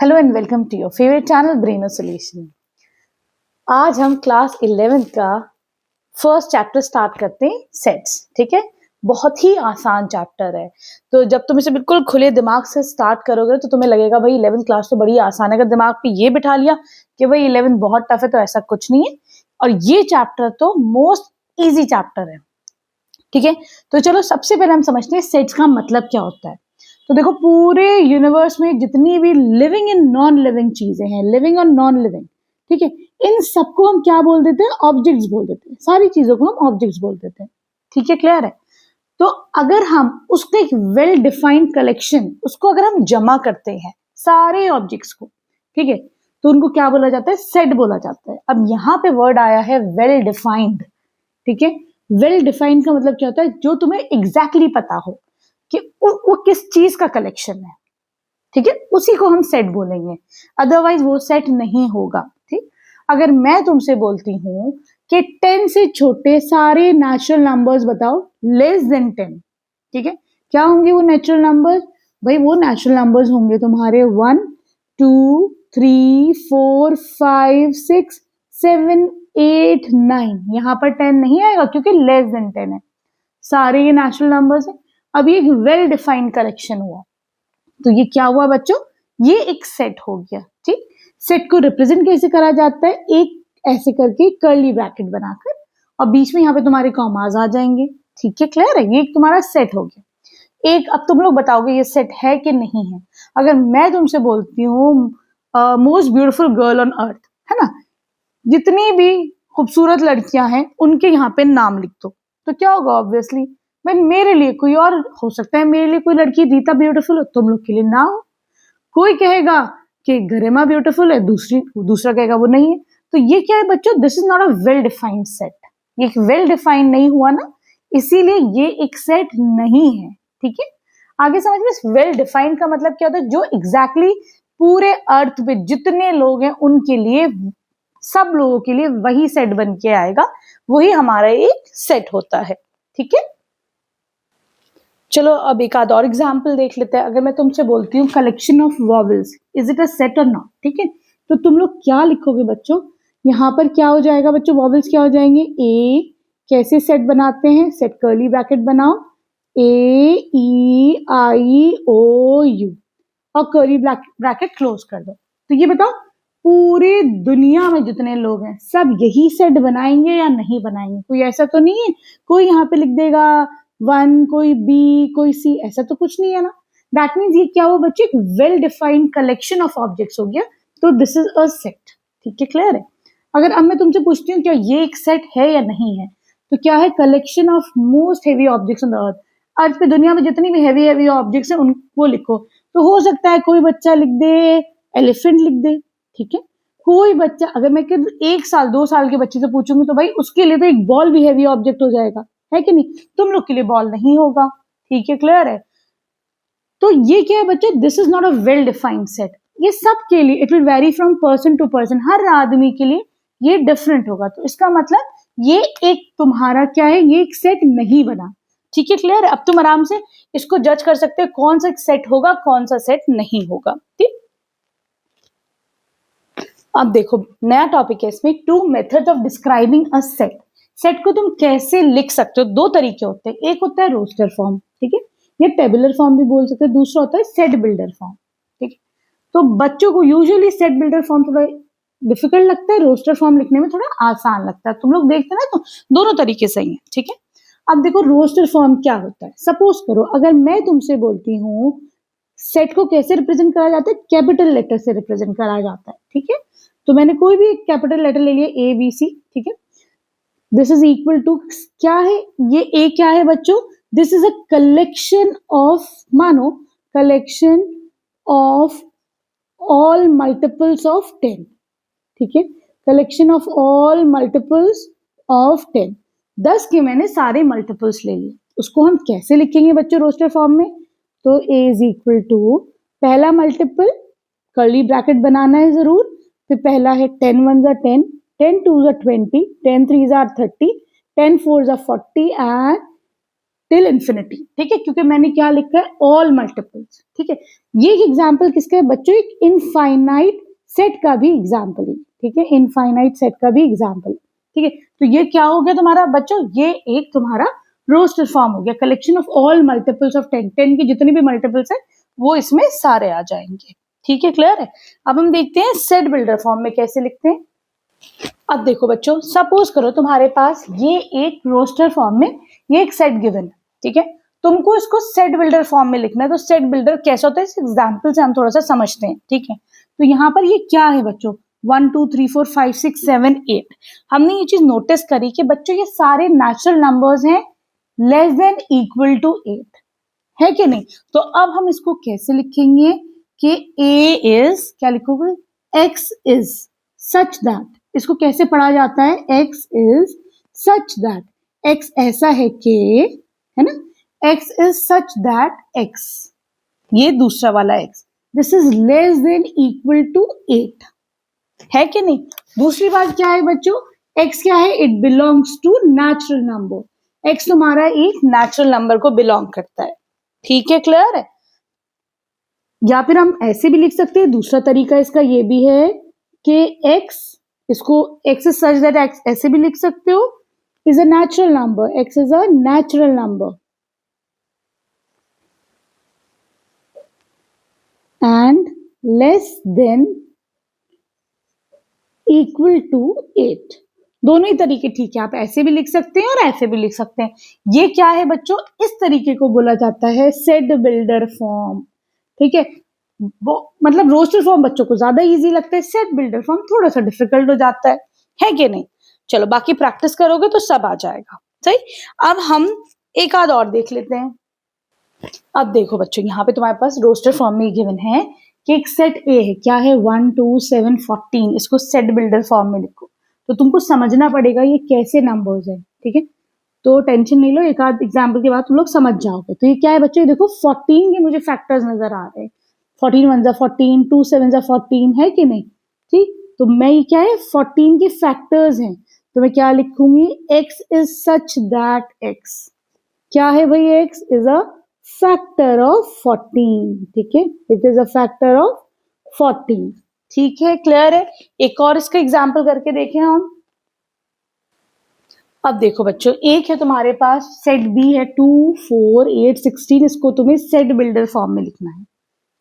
Hello and welcome to your favourite channel Breno solution. आज हम class 11th का first chapter start करते हैं, सेट्स। ठीक है, बहुत ही आसान चैप्टर है। तो जब तुम इसे बिल्कुल खुले दिमाग से स्टार्ट करोगे तो तुम्हें लगेगा भाई 11th क्लास तो बड़ी आसान है। अगर दिमाग पे ये बिठा लिया कि भाई 11th बहुत टफ है तो ऐसा कुछ नहीं है। और ये चैप्टर तो मोस्ट इजी चैप्टर है। ठीक है, तो चलो सबसे पहले हम समझते हैं सेट्स का मतलब क्या होता है। तो देखो, पूरे यूनिवर्स में जितनी भी लिविंग एंड नॉन लिविंग चीजें हैं, लिविंग और नॉन लिविंग, ठीक है, इन सबको हम क्या बोल देते हैं? ऑब्जेक्ट्स बोल देते हैं। सारी चीजों को हम ऑब्जेक्ट्स बोल देते हैं। ठीक है, क्लियर है? तो अगर हम उसका एक वेल डिफाइंड कलेक्शन, उसको अगर हम जमा करते हैं सारे ऑब्जेक्ट्स को, ठीक है, तो उनको क्या बोला जाता है? सेट बोला जाता है। अब यहाँ पे वर्ड आया है वेल डिफाइंड। ठीक है, वेल डिफाइंड का मतलब क्या होता है? जो तुम्हें एग्जैक्टली पता हो कि वो किस चीज का कलेक्शन है। ठीक है, उसी को हम सेट बोलेंगे, अदरवाइज वो सेट नहीं होगा। ठीक, अगर मैं तुमसे बोलती हूं कि 10 से छोटे सारे नेचुरल नंबर्स बताओ, लेस देन 10, ठीक है, क्या होंगे वो नेचुरल नंबर्स? भाई वो नेचुरल नंबर्स होंगे तुम्हारे 1 2 3 4 5 6 7 8 9। यहां पर 10 नहीं आएगा क्योंकि लेस देन 10 है। सारे ये नेचुरल नंबर्स है। अब ये एक वेल डिफाइंड कलेक्शन हुआ, तो ये क्या हुआ बच्चों? ये एक सेट हो गया। ठीक, सेट को रिप्रेजेंट कैसे करा जाता है? एक ऐसे करके कर्ली ब्रैकेट बनाकर, और बीच में यहाँ पे तुम्हारे कॉमास आ जाएंगे। ठीक है, क्लियर है? ये एक तुम्हारा सेट हो गया। एक, अब तुम लोग बताओगे ये सेट है कि नहीं है। अगर मैं तुमसे बोलती हूँ most beautiful girl on earth, है ना, जितनी भी खूबसूरत लड़कियां हैं उनके यहाँ पे नाम लिख दो, तो क्या होगा? ऑब्वियसली भाई मेरे लिए कोई और हो सकता है, मेरे लिए कोई लड़की रीता ब्यूटीफुल हो, तुम लोग के लिए ना हो। कोई कहेगा कि गरिमा ब्यूटीफुल है, दूसरा कहेगा वो नहीं है। तो ये क्या है बच्चों? This is not a well defined set. ये वेल डिफाइंड नहीं हुआ ना, इसीलिए ये एक सेट नहीं है। ठीक है, आगे समझ में। वेल डिफाइंड का मतलब क्या होता है? जो एग्जैक्टली पूरे अर्थ पे जितने लोग हैं उनके लिए, सब लोगों के लिए वही सेट बन के आएगा, वही हमारा एक सेट होता है। ठीक है, चलो अब एक आध और एग्जाम्पल देख लेते हैं। अगर मैं तुमसे बोलती हूँ collection of vowels, is it a set और नॉट? ठीक है, तो तुम लोग क्या लिखोगे बच्चों? यहाँ पर क्या हो जाएगा बच्चों? वॉवल्स क्या हो जाएंगे? ए, कैसे सेट बनाते हैं? सेट कर्ली ब्रैकेट बनाओ, ए ई आई ओ यू, और कर्ली ब्रैकेट क्लोज कर दो। तो ये बताओ, पूरे दुनिया में जितने लोग हैं सब यही सेट बनाएंगे या नहीं बनाएंगे? कोई ऐसा तो नहीं है कोई यहाँ पे लिख देगा 1, कोई बी, कोई सी, ऐसा तो कुछ नहीं है ना। दैट मीन्स ये क्या हुआ बच्चे? एक well defined collection of objects हो गया। तो दिस इज अ सेट। ठीक है, क्लियर है? अगर अब मैं तुमसे पूछती हूँ क्या ये एक सेट है या नहीं है, तो क्या है? Collection of most heavy objects on the earth. Earth पे दुनिया में जितनी भी हैवी हैवी ऑब्जेक्ट्स हैं उनको लिखो। तो हो सकता है कोई बच्चा लिख दे एलिफेंट लिख दे। ठीक है, कोई बच्चा, अगर मैं 1 साल 2 साल के बच्चे से पूछूंगी तो भाई उसके लिए तो एक बॉल भी हैवी ऑब्जेक्ट हो जाएगा, है कि नहीं? तुम लोग के लिए बॉल नहीं होगा। ठीक है, क्लियर है? तो ये क्या है बच्चे? This is not a well defined set. ये सब के लिए it will vary from person to person, हर आदमी के लिए ये डिफरेंट होगा। तो इसका मतलब ये एक तुम्हारा क्या है? ये एक सेट नहीं बना। ठीक है, क्लियर है? अब तुम आराम से इसको जज कर सकते हो कौन सा सेट होगा, कौन सा सेट नहीं होगा। ठीक, अब देखो नया टॉपिक है इसमें, 2 methods of describing a set. Set को तुम कैसे लिख सकते हो? 2 तरीके होते हैं। एक होता है रोस्टर फॉर्म, ठीक है, या टेबुलर फॉर्म भी बोल सकते हैं। दूसरा होता है सेट बिल्डर फॉर्म। ठीक है, तो बच्चों को यूजुअली सेट बिल्डर फॉर्म थोड़ा डिफिकल्ट लगता है, रोस्टर फॉर्म लिखने में थोड़ा आसान लगता है। तुम लोग देखते ना, तो दोनों तरीके सही है। ठीक है, अब देखो रोस्टर फॉर्म क्या होता है। सपोज करो अगर मैं तुमसे बोलती हूँ सेट को कैसे रिप्रेजेंट करा जाता है? कैपिटल लेटर से रिप्रेजेंट करा जाता है। ठीक है, तो मैंने कोई भी कैपिटल लेटर ले लिया, ए बी सी। ठीक है, दिस इज इक्वल टू क्या है? ये ए क्या है बच्चों? This is a collection of, मानो collection of all multiples of 10। ठीक है, collection of all multiples of 10। 10 के मैंने सारे मल्टीपल्स ले लिए। उसको हम कैसे लिखेंगे बच्चों रोस्टर फॉर्म में? तो ए इज इक्वल टू, पहला मल्टीपल कर्ली ब्रैकेट बनाना है जरूर। फिर पहला है 10 1 जा 10, 10 2 जा 20, 10 3 जा 30, 10 4 जा 40 एंड टिल इन्फिनिटी, ठीक है, क्योंकि मैंने क्या लिखा है, ऑल मल्टीपल्स, ठीक है। ये एग्जाम्पल किसका है बच्चों, एक इनफाइनाइट सेट का भी एग्जाम्पल है, ठीक है, इनफाइनाइट सेट का भी एग्जाम्पल, ठीक है। तो ये क्या हो गया तुम्हारा बच्चों, ये एक तुम्हारा रोस्टर फॉर्म हो गया, collection of all multiples of 10, 10 की जितनी भी मल्टीपल्स है वो इसमें सारे आ जाएंगे, ठीक है, क्लियर है। अब हम देखते हैं सेट बिल्डर फॉर्म में कैसे लिखते हैं। अब देखो बच्चों, सपोज करो तुम्हारे पास ये एक रोस्टर फॉर्म में ये एक सेट गिवन है, ठीक है, तुमको इसको सेट बिल्डर फॉर्म में लिखना है। तो सेट बिल्डर कैसा होता है, इस एग्जाम्पल से हम थोड़ा सा समझते हैं, ठीक है। तो यहाँ पर ये क्या है बच्चों, 1 2 3 4 5 6 7 8। हमने ये चीज नोटिस करी कि बच्चों ये सारे नेचुरल नंबर्स हैं लेस देन इक्वल टू 8, है कि नहीं। तो अब हम इसको कैसे लिखेंगे कि a इज, क्या लिखोगे, x इज सच दैट, इसको कैसे पढ़ा जाता है, x is such that, x ऐसा है कि, है ना, x is such that x, ये दूसरा वाला x, this is less than equal to 8, है कि नहीं। दूसरी बात क्या है बच्चों, x क्या है, it belongs to natural number, x तुम्हारा एक नेचुरल नंबर को बिलोंग करता है, ठीक है, क्लियर है। या फिर हम ऐसे भी लिख सकते हैं, दूसरा तरीका इसका ये भी है कि x, इसको x is such that x ऐसे भी लिख सकते हो, is a natural number, x is a natural number and less than equal to 8। दोनों ही तरीके ठीक है, आप ऐसे भी लिख सकते हैं और ऐसे भी लिख सकते हैं। ये क्या है बच्चों, इस तरीके को बोला जाता है सेट बिल्डर फॉर्म, ठीक है। वो मतलब रोस्टर फॉर्म बच्चों को ज्यादा इजी लगता है, सेट बिल्डर फॉर्म थोड़ा सा डिफिकल्ट हो जाता है कि नहीं। चलो बाकी प्रैक्टिस करोगे तो सब आ जाएगा, सही। अब हम एक आध और देख लेते हैं। अब देखो बच्चों, यहाँ पे तुम्हारे पास रोस्टर फॉर्म में गिवन है कि एक सेट ए है, क्या है, 1 2 7 14, इसको सेट बिल्डर फॉर्म में लिखो। तो तुमको समझना पड़ेगा ये कैसे नंबर्स है, ठीक है। तो टेंशन नहीं लो, एक आध एग्जाम्पल के बाद तुम लोग समझ जाओगे। तो ये क्या है बच्चों, देखो 14 के मुझे फैक्टर्स नजर आ रहे हैं, 14 1 जा 14, 2 7 जा 14, है कि नहीं, ठीक। तो मैं ये क्या है, 14 के फैक्टर्स हैं, तो मैं क्या लिखूंगी, x is such that x, क्या है भाई, x is a factor of 14, ठीक है, it is a factor of 14, ठीक है, क्लियर है। एक और इसका एग्जाम्पल करके देखें हम। अब देखो बच्चों, एक है तुम्हारे पास सेट बी है 2 4 8 16, इसको तुम्हें सेट बिल्डर फॉर्म में लिखना है,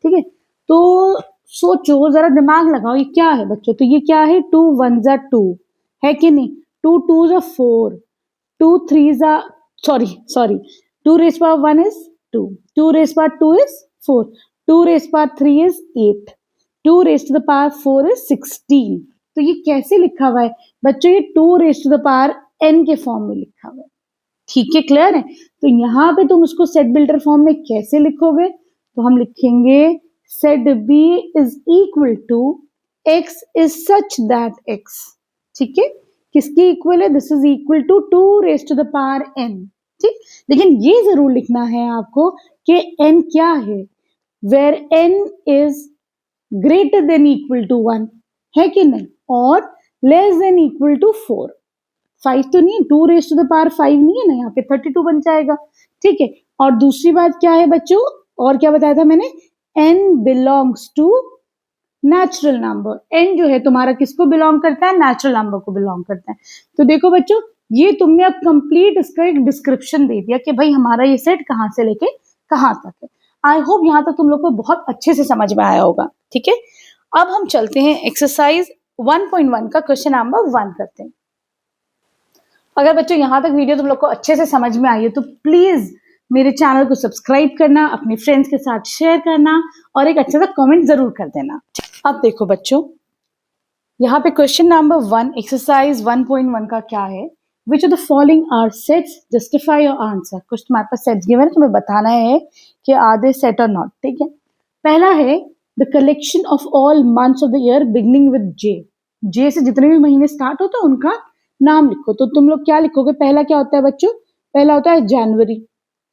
ठीक है। तो सोचो जरा, दिमाग लगाओ, ये क्या है बच्चों, तो ये क्या है, 2 1 जा 2, है कि नहीं, 2 2 जा 4, 2 3 जा, sorry 2 raise power 1 is 2, 2 raise power 2 is 4, 2 raise power 3 is 8, 2 raise to the power 4 is 16। तो ये कैसे लिखा हुआ है बच्चों, ये 2 raise to the power n के फॉर्म में लिखा हुआ है, ठीक है, क्लियर है। तो यहाँ पे तुम उसको सेट बिल्डर फॉर्म में कैसे लिखोगे, तो हम लिखेंगे set b is equal to x is such that x, ठीक है, किसकी इक्वल है, this is equal to 2 raise to the power n, ठीक। लेकिन ये जरूर लिखना है आपको कि n क्या है, where n is greater than equal to 1, है कि नहीं, और लेस देन इक्वल टू 4, 5 तो नहीं है, 2 रेस टू द पावर 5 नहीं है ना, यहाँ पे 32 बन जाएगा, ठीक है। और दूसरी बात क्या है बच्चों, और क्या बताया था मैंने, n belongs to natural number, n जो है तुम्हारा किसको बिलोंग करता है, नेचुरल नंबर को बिलोंग करता है। तो देखो बच्चों, ये तुमने अब कंप्लीट इसका एक डिस्क्रिप्शन दे दिया कि भाई हमारा ये सेट कहाँ से लेके कहाँ तक है। आई होप यहाँ तक तुम लोग को बहुत अच्छे से समझ में आया होगा, ठीक है। अब हम चलते हैं एक्सरसाइज 1.1 का क्वेश्चन नंबर 1 करते हैं। अगर बच्चों यहाँ तक वीडियो तुम लोग को अच्छे से समझ में आई है तो प्लीज मेरे चैनल को सब्सक्राइब करना, अपने फ्रेंड्स के साथ शेयर करना और एक अच्छा सा कमेंट जरूर कर देना। अब देखो बच्चों, यहाँ पे क्वेश्चन नंबर 1 एक्सरसाइज 1.1 का क्या है, which of the following are sets, justify your answer. कुछ तुम्हारे पास सेट्स गिवन है, तुम्हें बताना है कि आर दे सेट और नॉट, ठीक है। पहला है the collection of all months of the year beginning with J से जितने भी महीने स्टार्ट होते हैं उनका नाम लिखो। तो तुम लोग क्या लिखोगे, पहला क्या होता है बच्चों, पहला होता है जनवरी,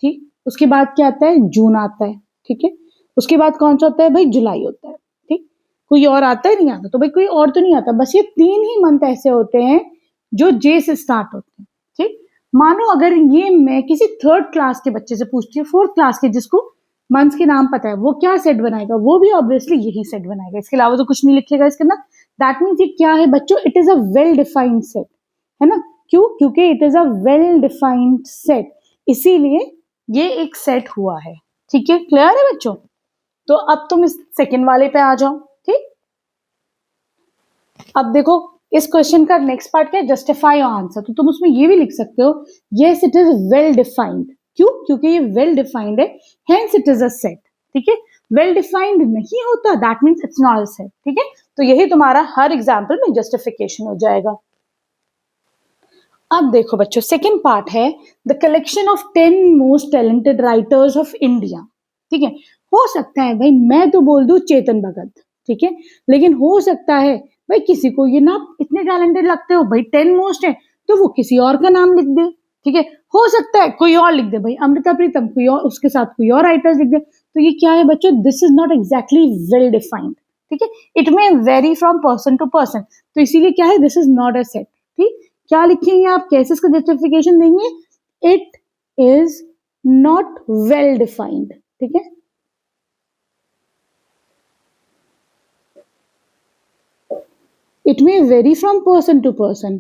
ठीक, उसके बाद क्या आता है, जून आता है, ठीक है, उसके बाद कौन सा होता है भाई, जुलाई होता है, ठीक, कोई और आता है नहीं आता, तो भाई कोई और तो नहीं आता, बस ये 3 ही मंथ ऐसे होते हैं जो जे से स्टार्ट होते हैं, ठीक। मानो अगर ये मैं किसी थर्ड क्लास के बच्चे से पूछती हूँ, फोर्थ क्लास के जिसको मंथ्स के नाम पता है, वो क्या सेट बनाएगा? वो भी ऑब्वियसली यही सेट बनाएगा, इसके अलावा तो कुछ नहीं लिखेगा इसके अंदर। दैट मीन्स ये क्या है बच्चों? It is a well defined set, है ना? क्यों? क्योंकि it is a well defined set, इसीलिए ये एक सेट हुआ है। ठीक है, क्लियर है बच्चों? तो अब तुम इस सेकेंड वाले पे आ जाओ। ठीक, अब देखो इस क्वेश्चन का नेक्स्ट पार्ट क्या है? Justify your answer. तो तुम उसमें ये भी लिख सकते हो, yes it is well defined. क्यों? क्योंकि ये वेल डिफाइंड है, hence it is a set. ठीक है, वेल डिफाइंड नहीं होता that means it's not a set. ठीक है, तो यही तुम्हारा हर एग्जाम्पल में जस्टिफिकेशन हो जाएगा। अब देखो बच्चों, सेकेंड पार्ट है the collection of 10 most talented writers of India. ठीक है, हो सकता है भाई मैं तो बोल दूं चेतन भगत, ठीक है, लेकिन हो सकता है भाई किसी को ये ना इतने टैलेंटेड लगते हो, भाई 10 मोस्ट है तो वो किसी और का नाम लिख दे। ठीक है, हो सकता है कोई और लिख दे, भाई अमृता प्रीतम, कोई और उसके साथ कोई और राइटर्स लिख दे। तो ये क्या है बच्चों? This is not exactly well defined. ठीक है, it may vary from person to person, तो इसीलिए क्या है, this is not a set. ठीक, क्या लिखेंगे आप, कैसे इसका जस्टिफिकेशन देंगे? It is not well defined. ठीक है, it may vary from person to person.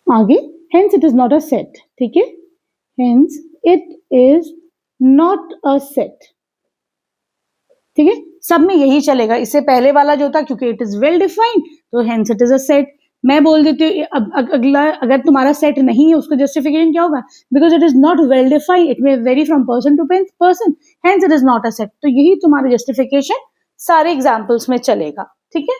आगे, hence it is not a set. ठीक है, hence it is not a set. ठीक है, सब में यही चलेगा। इससे पहले वाला जो था, क्योंकि इट इज वेल डिफाइंड तो hence it is a set. मैं बोल देती हूँ अब अगला, अगर तुम्हारा सेट नहीं है उसका जस्टिफिकेशन क्या होगा? Because it is not well defined, it may vary from person to person, hence it is not a set. तो यही तुम्हारा जस्टिफिकेशन सारे एग्जाम्पल्स में चलेगा। ठीक है,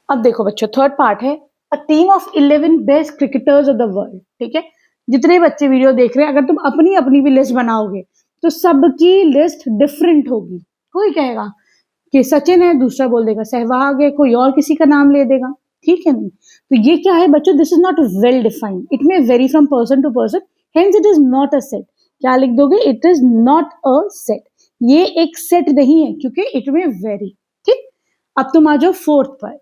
अब देखो बच्चों, थर्ड पार्ट है a team of 11 best cricketers of the world. ठीक है, जितने बच्चे वीडियो देख रहे हैं, अगर तुम अपनी अपनी भी लिस्ट बनाओगे तो सबकी लिस्ट डिफरेंट होगी। कोई कहेगा कि सचिन है, दूसरा बोल देगा सहवाग है, कोई और किसी का नाम ले देगा। ठीक है, नहीं? तो ये क्या है बच्चों? This is not well defined, it may vary from person to person, hence it is not a set. क्या लिख दोगे? It is not a set. ये एक सेट नहीं है क्योंकि इट मे वेरी। ठीक, अब तुम आ जाओ फोर्थ पर,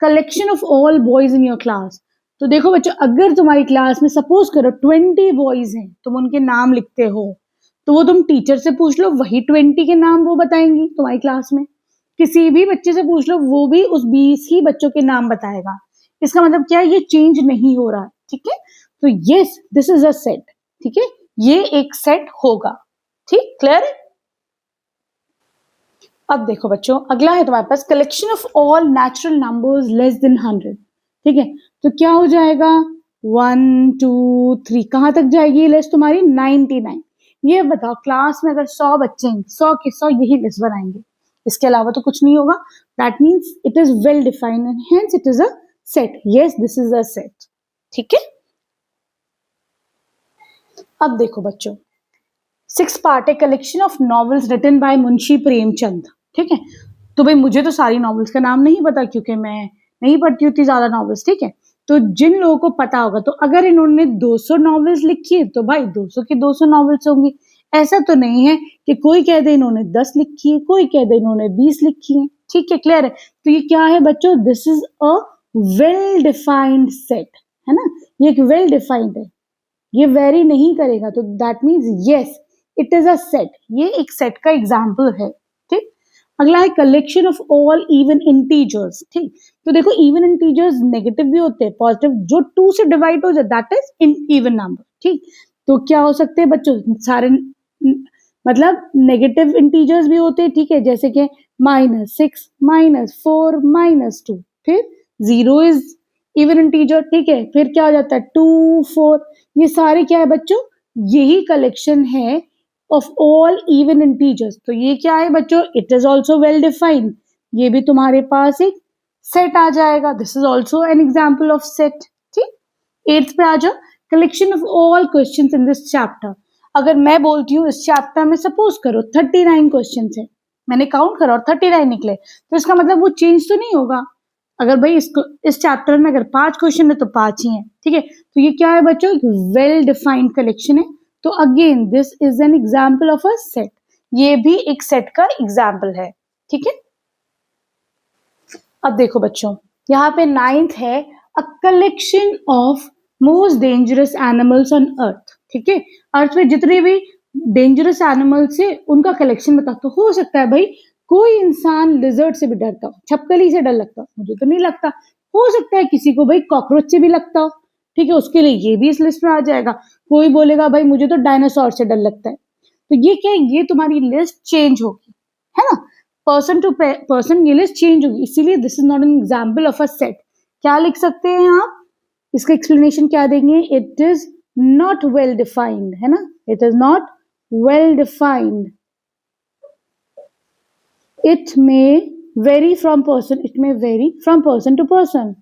collection of all boys in your class. तो देखो बच्चों, अगर तुम्हारी क्लास में सपोज करो 20 बॉयज हैं, तुम उनके नाम लिखते हो, तो वो तुम टीचर से पूछ लो, वही 20 के नाम वो बताएंगी तुम्हारी क्लास में। किसी भी बच्चे से पूछ लो, वो भी उस 20 ही बच्चों के नाम बताएगा। इसका मतलब क्या है? ये चेंज नहीं हो रहा। ठीक है, तो yes this is a set. ठीक है, ये एक सेट होगा। ठीक, क्लियर है? अब देखो बच्चों, अगला है तुम्हारे पास collection of all natural numbers less than 100। ठीक है, तो क्या हो जाएगा? 1 2 3, कहां तक जाएगी ये लिस्ट तुम्हारी? 99। ये बताओ, क्लास में अगर 100 बच्चे हैं, 100 के 100 यही लिस्ट बनाएंगे, इसके अलावा तो कुछ नहीं होगा। That means it is well defined and hence it is a set. Yes, this is a set. ठीक है, अब देखो बच्चों, 6 पार्ट है collection of novels written by Munshi Premchand. ठीक है, तो भाई मुझे तो सारी नॉवेल्स का नाम नहीं पता क्योंकि मैं नहीं पढ़ती उतनी ज्यादा नॉवेल्स। ठीक है, तो जिन लोगों को पता होगा, तो अगर इन्होंने 200 नॉवेल्स लिखी है तो भाई 200 की 200 नॉवेल्स होंगी। ऐसा तो नहीं है कि कोई कह दे इन्होंने 10 लिखी है, कोई कह दे इन्होंने 20 लिखी है। ठीक है, क्लियर है? तो ये क्या है बच्चों? This is a well defined set, है ना? ये एक वेल डिफाइंड है, ये वेरी नहीं करेगा, तो that means yes it is a set. ये एक सेट का एग्जाम्पल है। ठीक, अगला है collection of all even integers. ठीक, तो देखो इवन इंटीजर्स नेगेटिव भी होते हैं, पॉजिटिव, जो 2 से डिवाइड हो जाए that is in even number. ठीक, तो क्या हो सकते हैं बच्चों? सारे मतलब नेगेटिव इंटीजर्स भी होते हैं। ठीक है, जैसे कि -6 -4 -2, फिर 0 इज इवन इंटीजर। ठीक है, फिर क्या हो जाता है? 2 4, ये सारे क्या है बच्चों? यही कलेक्शन है ऑफ ऑल इवन इंटीजर्स। तो ये क्या है बच्चों? It is also well defined. ये भी तुम्हारे पास एक सेट आ जाएगा। This is also an example of set. ठीक, 8th पे आ जाओ, collection of all questions in this chapter. अगर मैं बोलती हूँ इस चैप्टर में सपोज करो 39 क्वेश्चन है, मैंने काउंट करा और 39 निकले, तो इसका मतलब वो चेंज तो नहीं होगा। अगर भाई इस चैप्टर में अगर 5 क्वेश्चन है तो 5 ही है। ठीक है, तो ये क्या है बच्चों? वेल डिफाइंड कलेक्शन है। तो again this is an example of a set. ये भी एक सेट का एग्जाम्पल है, ठीक है। अब देखो बच्चों, यहाँ पे 9th है, अ collection of most dangerous animals on earth, ठीक है। अर्थ में जितने भी डेंजरस एनिमल्स है उनका कलेक्शन बता। तो हो सकता है भाई कोई इंसान लिजर्ड से भी डरता हो, छपकली से डर लगता हो, मुझे तो नहीं लगता। हो सकता है किसी को भाई कॉकरोच से भी लगता हो, ठीक है, उसके लिए ये भी इस लिस्ट में आ जाएगा। कोई बोलेगा भाई मुझे तो डायनासोर से डर लगता है। तो ये क्या है, ये तुम्हारी लिस्ट चेंज होगी, है ना, पर्सन टू पर्सन ये लिस्ट चेंज होगी, इसीलिए this is not an example of a set. क्या लिख सकते हैं आप, इसका एक्सप्लेनेशन क्या देंगे, it is not well defined, है ना, it is not well defined, it may vary from person, it may vary from person to person.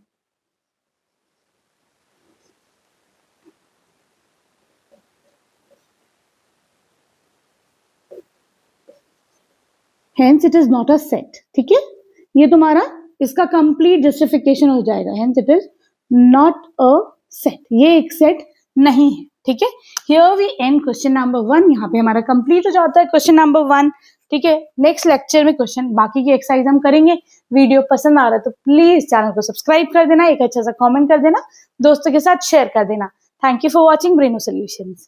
Hence it is not a set, ठीक है, ये तुम्हारा इसका कंप्लीट जस्टिफिकेशन हो जाएगा। Hence it is not a set, ये एक set नहीं है, ठीक है। Here we end question number 1, यहाँ पे हमारा कंप्लीट हो जाता है क्वेश्चन नंबर 1, ठीक है। नेक्स्ट लेक्चर में क्वेश्चन बाकी की एक्सरसाइज हम करेंगे। वीडियो पसंद आ रहा है तो प्लीज चैनल को सब्सक्राइब कर देना, एक अच्छा सा कमेंट कर देना, दोस्तों के साथ शेयर कर देना। Thank you for watching Breno solutions.